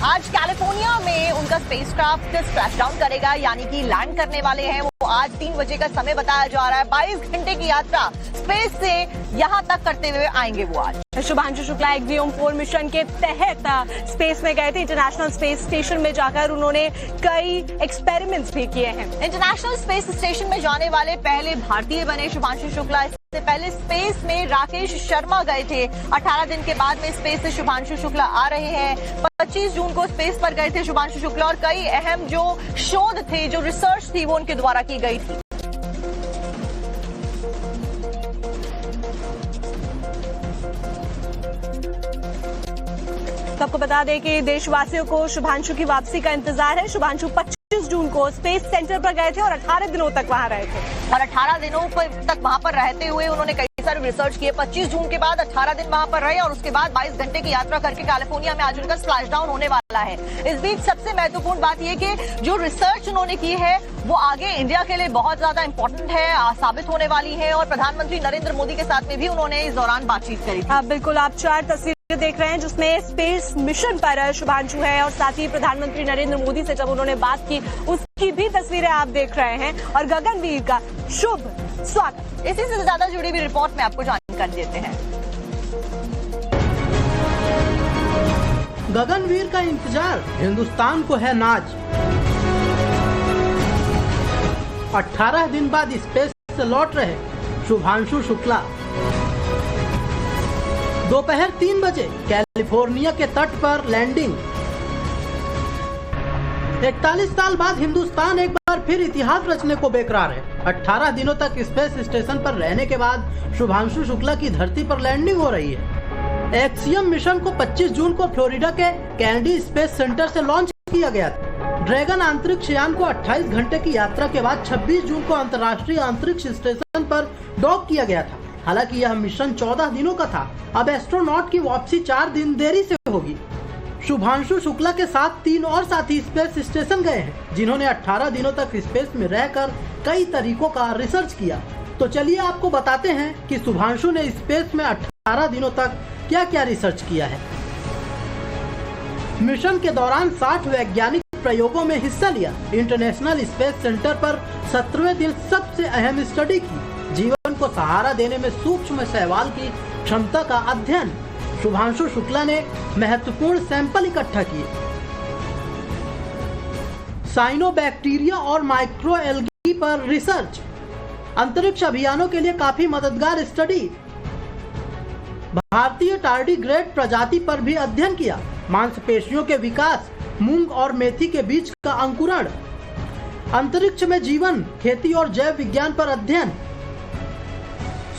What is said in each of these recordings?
आज कैलिफोर्निया में उनका स्पेसक्राफ्ट स्प्लैश डाउन करेगा, यानी कि लैंड करने वाले हैं वो। आज 3 बजे का समय बताया जा रहा है। 22 घंटे की यात्रा स्पेस से यहां तक करते हुए आएंगे वो आज। शुभांशु शुक्ला एक्सियोम-4 मिशन के तहत स्पेस में गए थे। इंटरनेशनल स्पेस स्टेशन में जाकर उन्होंने कई एक्सपेरिमेंट्स भी किए हैं। इंटरनेशनल स्पेस स्टेशन में जाने वाले पहले भारतीय बने शुभांशु शुक्ला। इससे पहले स्पेस में राकेश शर्मा गए थे। 18 दिन के बाद में स्पेस से शुभांशु शुक्ला आ रहे हैं। 25 जून को स्पेस पर गए थे शुभांशु शुक्ला और कई अहम जो शोध थे, जो रिसर्च थी, वो उनके द्वारा की गई थी। सबको बता दें कि देशवासियों को शुभांशु की वापसी का इंतजार है। शुभांशु 25 जून को स्पेस सेंटर पर गए थे और 18 दिनों तक वहां रहे थे। और 18 दिनों तक वहां पर रहते हुए उन्होंने कई सारे रिसर्च किए। 25 जून के बाद 18 दिन वहां पर रहे और उसके बाद 22 घंटे की यात्रा करके कैलिफोर्निया में आज उनका स्प्लैश डाउन होने वाला है। इस बीच सबसे महत्वपूर्ण बात यह कि जो रिसर्च उन्होंने की है वो आगे इंडिया के लिए बहुत ज्यादा इंपॉर्टेंट है, साबित होने वाली है। और प्रधानमंत्री नरेंद्र मोदी के साथ में भी उन्होंने इस दौरान बातचीत करी थी। बिल्कुल, आप 4 तस्वीरें देख रहे हैं जिसमें स्पेस मिशन पर शुभांशु है और साथ ही प्रधानमंत्री नरेंद्र मोदी से जब उन्होंने बात की उसकी भी तस्वीरें आप देख रहे हैं। और गगनवीर का शुभ स्वागत। इसी से ज्यादा जुड़ी हुई रिपोर्ट में आपको जानकारी देते हैं। गगनवीर का इंतजार हिंदुस्तान को है नाज। 18 दिन बाद स्पेस से लौट रहे शुभांशु शुक्ला। दोपहर 3 बजे कैलिफोर्निया के तट पर लैंडिंग। 41 साल बाद हिंदुस्तान एक बार फिर इतिहास रचने को बेकरार है। 18 दिनों तक स्पेस स्टेशन पर रहने के बाद शुभांशु शुक्ला की धरती पर लैंडिंग हो रही है। एक्सियम मिशन को 25 जून को फ्लोरिडा के कैनेडी स्पेस सेंटर से लॉन्च किया गया था। ड्रैगन अंतरिक्ष यान को 28 घंटे की यात्रा के बाद 26 जून को अंतर्राष्ट्रीय अंतरिक्ष स्टेशन पर डॉक किया गया था। हालांकि यह मिशन 14 दिनों का था। अब एस्ट्रोनॉट की वापसी 4 दिन देरी से होगी। शुभांशु शुक्ला के साथ 3 और साथी स्पेस स्टेशन गए हैं, जिन्होंने 18 दिनों तक स्पेस में रहकर कई तरीकों का रिसर्च किया। तो चलिए आपको बताते हैं कि शुभांशु ने स्पेस में 18 दिनों तक क्या क्या रिसर्च किया है। मिशन के दौरान 60 वैज्ञानिक प्रयोगों में हिस्सा लिया। इंटरनेशनल स्पेस सेंटर पर 17वें दिन सबसे अहम स्टडी की। जीवन को सहारा देने में सूक्ष्म शैवाल की क्षमता का अध्ययन। शुभांशु शुक्ला ने महत्वपूर्ण सैंपल इकट्ठा किए। साइनोबैक्टीरिया और माइक्रोएल्गी पर रिसर्च। अंतरिक्ष अभियानों के लिए काफी मददगार स्टडी। भारतीय टार्डीग्रेड प्रजाति पर भी अध्ययन किया। मांसपेशियों के विकास, मूंग और मेथी के बीज का अंकुरण, अंतरिक्ष में जीवन, खेती और जैव विज्ञान पर अध्ययन,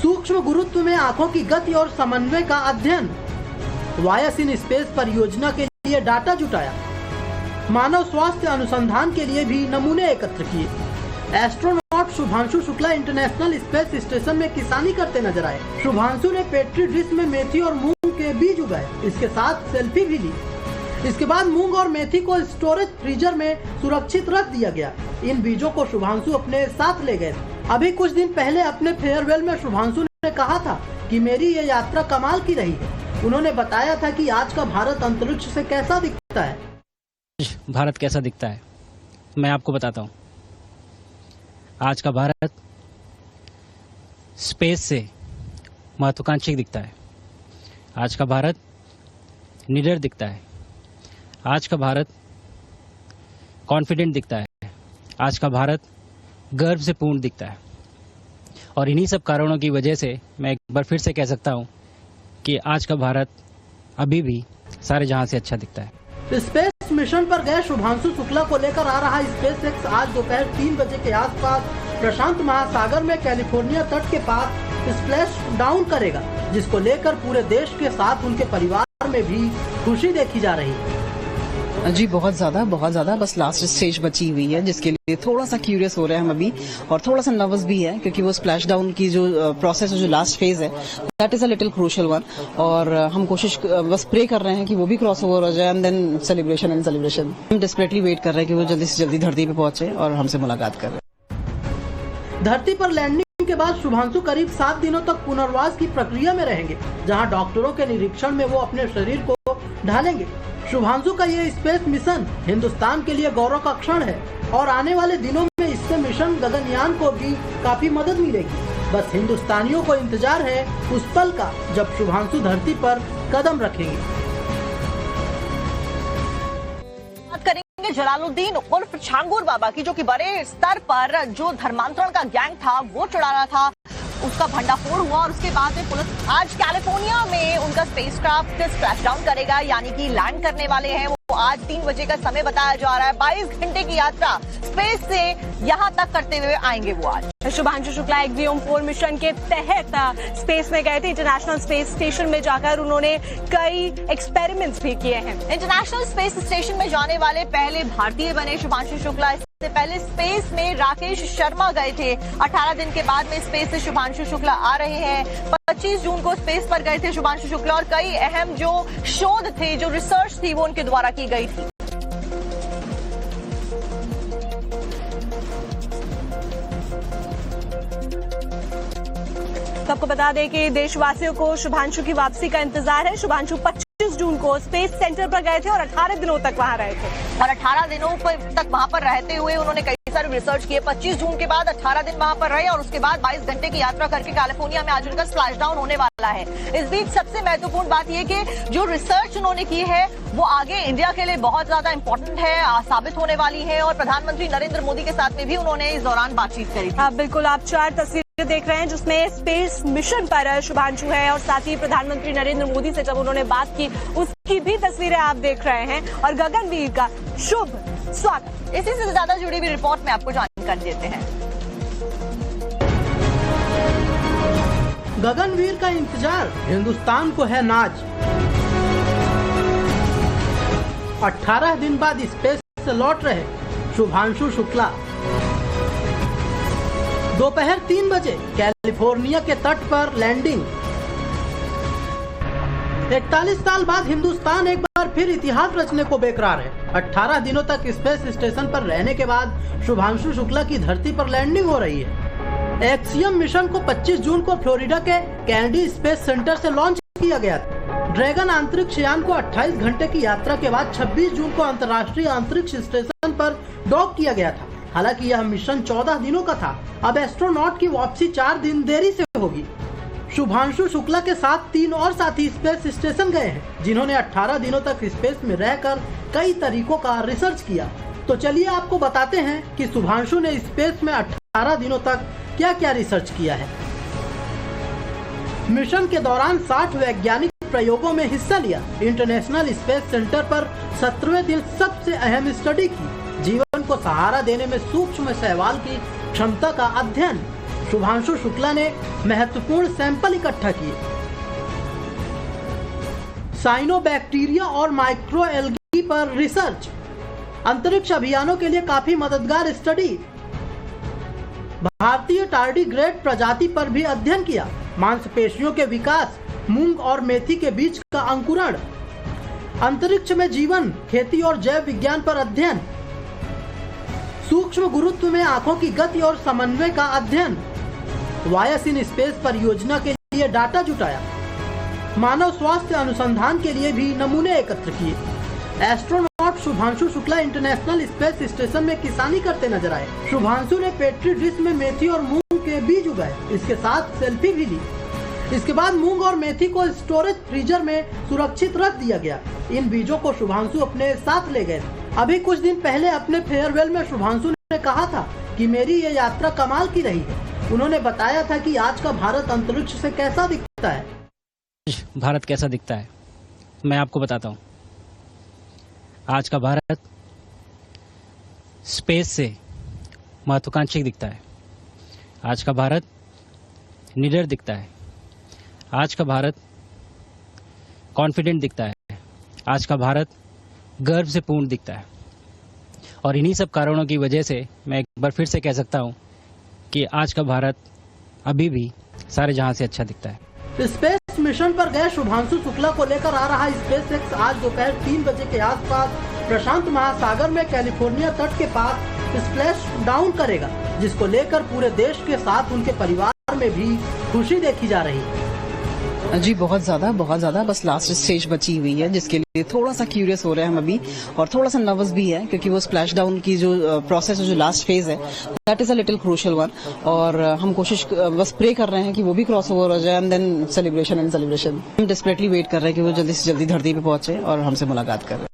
सूक्ष्म गुरुत्व में आंखों की गति और समन्वय का अध्ययन, वायस इन स्पेस परियोजना के लिए डाटा जुटाया, मानव स्वास्थ्य अनुसंधान के लिए भी नमूने एकत्र किए। Astronaut Shubhanshu Shukla international space station में किसानी करते नजर आए। शुभांशु ने पेट्री डिश में मेथी और मूंग के बीज उगाए। इसके साथ सेल्फी भी ली। इसके बाद मूंग और मेथी को स्टोरेज फ्रीजर में सुरक्षित रख दिया गया। इन बीजों को शुभांशु अपने साथ ले गए। अभी कुछ दिन पहले अपने फेयरवेल में शुभांशु ने कहा था कि मेरी ये यात्रा कमाल की रही है। उन्होंने बताया था कि आज का भारत अंतरिक्ष से कैसा दिखता है। भारत कैसा दिखता है मैं आपको बताता हूँ। आज का भारत स्पेस से महत्वाकांक्षी दिखता है। आज का भारत निडर दिखता है। आज का भारत कॉन्फिडेंट दिखता है। आज का भारत गर्व से पूर्ण दिखता है। और इन्हीं सब कारणों की वजह से मैं एक बार फिर से कह सकता हूं कि आज का भारत अभी भी सारे जहां से अच्छा दिखता है। स्पेस मिशन पर गए शुभांशु शुक्ला को लेकर आ रहा स्पेसएक्स आज दोपहर 3 बजे के आसपास प्रशांत महासागर में कैलिफोर्निया तट के पास स्प्लैश डाउन करेगा, जिसको लेकर पूरे देश के साथ उनके परिवार में भी खुशी देखी जा रही है। जी बहुत ज्यादा बस लास्ट स्टेज बची हुई है, जिसके लिए थोड़ा सा क्यूरियस हो रहे हैं हम अभी और थोड़ा सा नर्वस भी है, क्योंकि वो स्प्लैश डाउन की जो प्रोसेस है, जो लास्ट फेज है, that is a little crucial one. और हम कोशिश बस प्रे कर रहे हैं कि वो भी क्रॉस ओवर हो जाए एंड देन सेलिब्रेशन। हम डेस्परेटली वेट कर रहे हैं कि वो जल्दी से जल्दी धरती पे पहुंचे और हमसे मुलाकात कर रहे हैं। धरती पर लैंडिंग के बाद शुभांशु करीब 7 दिनों तक पुनर्वास की प्रक्रिया में रहेंगे, जहां डॉक्टरों के निरीक्षण में वो अपने शरीर को ढालेंगे। शुभांशु का ये स्पेस मिशन हिंदुस्तान के लिए गौरव का क्षण है और आने वाले दिनों में इससे मिशन गगनयान को भी काफी मदद मिलेगी। बस हिंदुस्तानियों को इंतजार है उस पल का जब शुभांशु धरती पर कदम रखेंगे। बात करेंगे जलालुद्दीन उर्फ छांगुर बाबा की, जो कि बड़े स्तर पर जो धर्मांतरण का गैंग था वो चढ़ा रहा था, उसका भंडाफोड़ हुआ और उसके बाद में पुलिस आज कैलिफोर्निया में उनका स्पेसक्राफ्ट स्प्लैश डाउन करेगा, यानी कि लैंड करने वाले हैं। वो आज 3 बजे का समय बताया जा रहा है। 22 घंटे की यात्रा स्पेस से यहां तक करते हुए आएंगे वो आज। शुभांशु शुक्ला एक्वियम-4 मिशन के तहत स्पेस में गए थे। इंटरनेशनल स्पेस स्टेशन में जाकर उन्होंने कई एक्सपेरिमेंट्स भी किए हैं। इंटरनेशनल स्पेस स्टेशन में जाने वाले पहले भारतीय बने शुभांशु शुक्ला। इससे पहले स्पेस में राकेश शर्मा गए थे। 18 दिन के बाद में स्पेस से शुभांशु शुक्ला आ रहे हैं। 25 जून को स्पेस पर गए थे शुभांशु शुक्ला और कई अहम जो शोध थे, जो रिसर्च थी, वो उनके द्वारा की गई थी। सबको बता दें कि देशवासियों को शुभांशु की वापसी का इंतजार है। शुभांशु 25 जून को स्पेस सेंटर पर गए थे और 18 दिनों तक वहां रहे थे और 18 दिनों तक वहां पर रहते हुए उन्होंने कई सारे रिसर्च किए। 25 जून के बाद 18 दिन वहां पर रहे और उसके बाद 22 घंटे की यात्रा करके कैलिफोर्निया में आज उनका स्प्लैश डाउन होने वाला है। इस बीच सबसे महत्वपूर्ण बात यह कि जो रिसर्च उन्होंने की है वो आगे इंडिया के लिए बहुत ज्यादा इंपॉर्टेंट है, साबित होने वाली है और प्रधानमंत्री नरेंद्र मोदी के साथ में भी उन्होंने इस दौरान बातचीत करी थी। बिल्कुल, आप 4 तस्वीरें देख रहे हैं जिसमें स्पेस मिशन पर शुभांशु है और साथ ही प्रधानमंत्री नरेंद्र मोदी से जब उन्होंने बात की उसकी भी तस्वीरें आप देख रहे हैं और गगनवीर का शुभ स्वागत। इसी से ज्यादा जुड़ी हुई रिपोर्ट में आपको जानकारी देते हैं। गगनवीर का इंतजार हिंदुस्तान को है नाज। 18 दिन बाद स्पेस से लौट रहे शुभांशु शुक्ला। दोपहर 3 बजे कैलिफोर्निया के तट पर लैंडिंग। 41 साल बाद हिंदुस्तान एक बार फिर इतिहास रचने को बेकरार है। 18 दिनों तक स्पेस स्टेशन पर रहने के बाद शुभांशु शुक्ला की धरती पर लैंडिंग हो रही है। एक्सियम मिशन को 25 जून को फ्लोरिडा के कैनेडी स्पेस सेंटर से लॉन्च किया गया था। ड्रैगन अंतरिक्ष यान को 28 घंटे की यात्रा के बाद 26 जून को अंतर्राष्ट्रीय अंतरिक्ष स्टेशन पर डॉक किया गया था। हालांकि यह मिशन 14 दिनों का था। अब एस्ट्रोनॉट की वापसी 4 दिन देरी से होगी। शुभांशु शुक्ला के साथ 3 और साथी स्पेस स्टेशन गए हैं, जिन्होंने 18 दिनों तक स्पेस में रहकर कई तरीकों का रिसर्च किया। तो चलिए आपको बताते हैं कि शुभांशु ने स्पेस में 18 दिनों तक क्या क्या रिसर्च किया है। मिशन के दौरान 60 वैज्ञानिक प्रयोगों में हिस्सा लिया। इंटरनेशनल स्पेस सेंटर पर 17वें दिन सबसे अहम स्टडी की। जीवन को सहारा देने में सूक्ष्म शैवाल की क्षमता का अध्ययन। शुभांशु शुक्ला ने महत्वपूर्ण सैंपल इकट्ठा किए। साइनोबैक्टीरिया और माइक्रोएल्गी पर रिसर्च। अंतरिक्ष अभियानों के लिए काफी मददगार स्टडी। भारतीय टार्डीग्रेड प्रजाति पर भी अध्ययन किया। मांसपेशियों के विकास, मूंग और मेथी के बीच का अंकुरण, अंतरिक्ष में जीवन, खेती और जैव विज्ञान पर अध्ययन, सूक्ष्म गुरुत्व में आंखों की गति और समन्वय का अध्ययन, वायस इन स्पेस परियोजना के लिए डाटा जुटाया, मानव स्वास्थ्य अनुसंधान के लिए भी नमूने एकत्र किए। Astronaut Shubhanshu Shukla international space station में किसानी करते नजर आए। शुभांशु ने पेट्री डिश में मेथी और मूंग के बीज उगाए, इसके साथ सेल्फी भी ली। इसके बाद मूंग और मेथी को स्टोरेज फ्रीजर में सुरक्षित रख दिया गया। इन बीजों को शुभांशु अपने साथ ले गए। अभी कुछ दिन पहले अपने फेयरवेल में शुभांशु ने कहा था कि मेरी ये यात्रा कमाल की रही है। उन्होंने बताया था कि आज का भारत अंतरिक्ष से कैसा दिखता है। भारत कैसा दिखता है मैं आपको बताता हूँ। आज का भारत स्पेस से महत्वाकांक्षी दिखता है। आज का भारत निडर दिखता है। आज का भारत कॉन्फिडेंट दिखता है। आज का भारत गर्व से पूर्ण दिखता है। और इन्हीं सब कारणों की वजह से मैं एक बार फिर से कह सकता हूं कि आज का भारत अभी भी सारे जहां से अच्छा दिखता है। स्पेस मिशन पर गए शुभांशु शुक्ला को लेकर आ रहा स्पेस एक्स आज दोपहर 3 बजे के आसपास प्रशांत महासागर में कैलिफोर्निया तट के पास स्प्लैश डाउन करेगा, जिसको लेकर पूरे देश के साथ उनके परिवार में भी खुशी देखी जा रही है। जी बहुत ज्यादा बस लास्ट स्टेज बची हुई है, जिसके लिए थोड़ा सा क्यूरियस हो रहे हैं हम अभी, और थोड़ा सा नर्वस भी है, क्योंकि वो स्प्लैश डाउन की जो प्रोसेस है, जो लास्ट फेज है, that is a little crucial one. और हम कोशिश बस प्रे कर रहे हैं कि वो भी क्रॉस ओवर हो जाए, एंड देन सेलिब्रेशन। हम डेस्परेटली वेट कर रहे हैं कि वो जल्दी से जल्दी धरती पे पहुंचे और हमसे मुलाकात करें।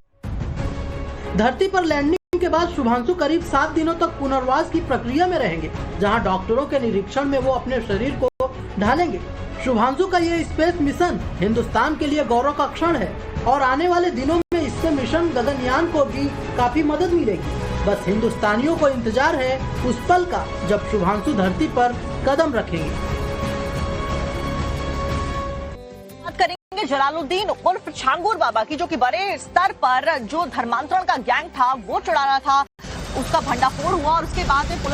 धरती पर लैंडिंग के बाद शुभांशु करीब 7 दिनों तक पुनर्वास की प्रक्रिया में रहेंगे, जहां डॉक्टरों के निरीक्षण में वो अपने शरीर को ढालेंगे। शुभांशु का ये स्पेस मिशन हिंदुस्तान के लिए गौरव का क्षण है, और आने वाले दिनों में इससे मिशन गगनयान को भी काफी मदद मिलेगी। बस हिंदुस्तानियों को इंतजार है उस पल का जब शुभांशु धरती पर कदम रखेंगे। बात करेंगे जलालुद्दीन उर्फ छांगुर बाबा की, जो कि बड़े स्तर पर जो धर्मांतरण का गैंग था वो चढ़ा रहा था, उसका भंडाफोड़ हुआ और उसके बाद में